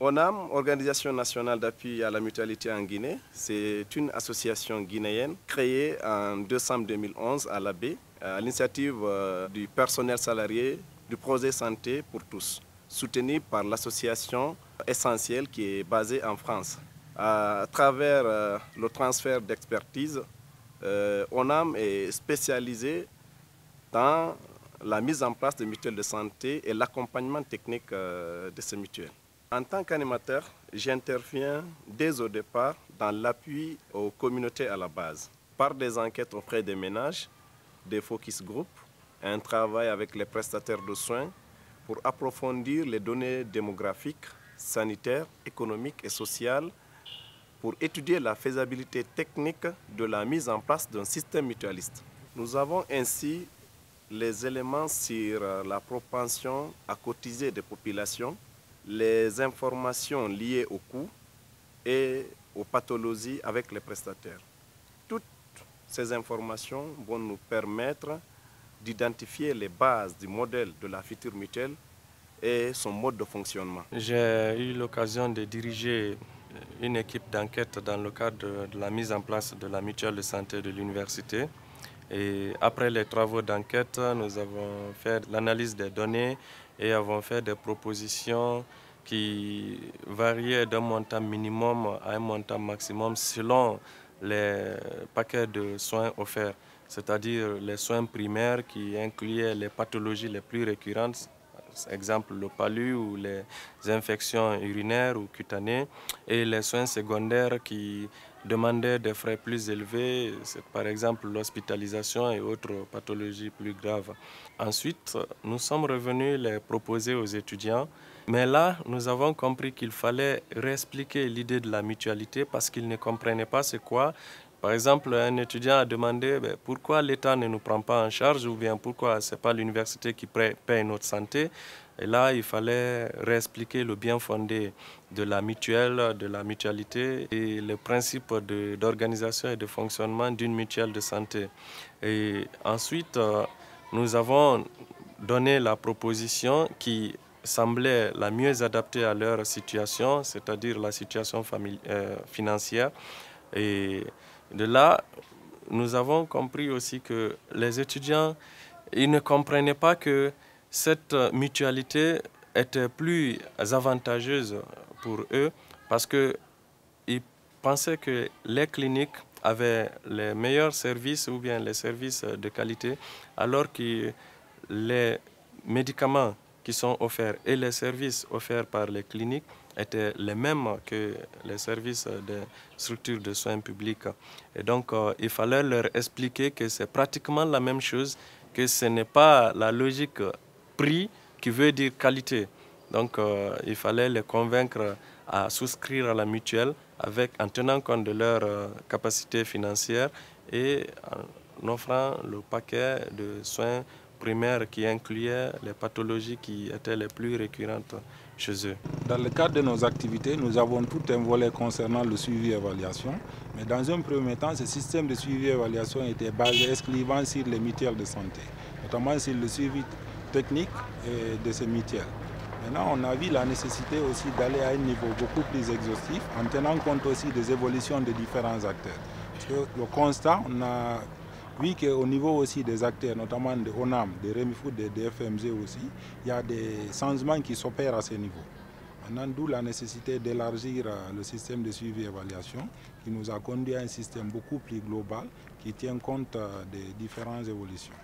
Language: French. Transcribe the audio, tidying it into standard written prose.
ONAM, Organisation nationale d'appui à la mutualité en Guinée, c'est une association guinéenne créée en décembre 2011 à l'Abbé, à l'initiative du personnel salarié du projet Santé pour tous, soutenu par l'association Essentielle qui est basée en France. À travers le transfert d'expertise, ONAM est spécialisé dans la mise en place de mutuelles de santé et l'accompagnement technique de ces mutuelles. En tant qu'animateur, j'interviens dès au départ dans l'appui aux communautés à la base, par des enquêtes auprès des ménages, des focus group, un travail avec les prestataires de soins pour approfondir les données démographiques, sanitaires, économiques et sociales, pour étudier la faisabilité technique de la mise en place d'un système mutualiste. Nous avons ainsi les éléments sur la propension à cotiser des populations, les informations liées aux coûts et aux pathologies avec les prestataires. Toutes ces informations vont nous permettre d'identifier les bases du modèle de la future mutuelle et son mode de fonctionnement. J'ai eu l'occasion de diriger une équipe d'enquête dans le cadre de la mise en place de la mutuelle de santé de l'université. Et après les travaux d'enquête, nous avons fait l'analyse des données et avons fait des propositions qui variaient d'un montant minimum à un montant maximum selon les paquets de soins offerts, c'est-à-dire les soins primaires qui incluaient les pathologies les plus récurrentes, exemple le palu ou les infections urinaires ou cutanées, et les soins secondaires qui demandaient des frais plus élevés, par exemple l'hospitalisation et autres pathologies plus graves. Ensuite, nous sommes revenus les proposer aux étudiants, mais là, nous avons compris qu'il fallait réexpliquer l'idée de la mutualité parce qu'ils ne comprenaient pas c'est quoi. Par exemple, un étudiant a demandé pourquoi l'État ne nous prend pas en charge ou bien pourquoi ce n'est pas l'université qui paye notre santé. Et là, il fallait réexpliquer le bien fondé de la mutuelle, de la mutualité et le principe d'organisation et de fonctionnement d'une mutuelle de santé. Et ensuite, nous avons donné la proposition qui semblait la mieux adaptée à leur situation, c'est-à-dire la situation financière. Et de là, nous avons compris aussi que les étudiants, ils ne comprenaient pas que cette mutualité était plus avantageuse pour eux parce qu'ils pensaient que les cliniques avaient les meilleurs services ou bien les services de qualité, alors que les médicaments qui sont offerts et les services offerts par les cliniques étaient les mêmes que les services des structures de soins publics. Et donc, il fallait leur expliquer que c'est pratiquement la même chose, que ce n'est pas la logique prix qui veut dire qualité. Donc, il fallait les convaincre à souscrire à la mutuelle en tenant compte de leur capacité financière et en offrant le paquet de soins primaires qui incluait les pathologies qui étaient les plus récurrentes chez eux. Dans le cadre de nos activités, nous avons tout un volet concernant le suivi et évaluation. Mais dans un premier temps, ce système de suivi et évaluation était basé exclusivement sur les mutuelles de santé, notamment sur le suivi technique de ces mutuelles. Maintenant, on a vu la nécessité aussi d'aller à un niveau beaucoup plus exhaustif en tenant compte aussi des évolutions des différents acteurs. Parce que le constat, on a vu qu'au niveau aussi des acteurs, notamment de ONAM, de REMIFOOD, de DFMG aussi, il y a des changements qui s'opèrent à ce niveau. Maintenant, d'où la nécessité d'élargir le système de suivi et évaluation qui nous a conduit à un système beaucoup plus global qui tient compte des différentes évolutions.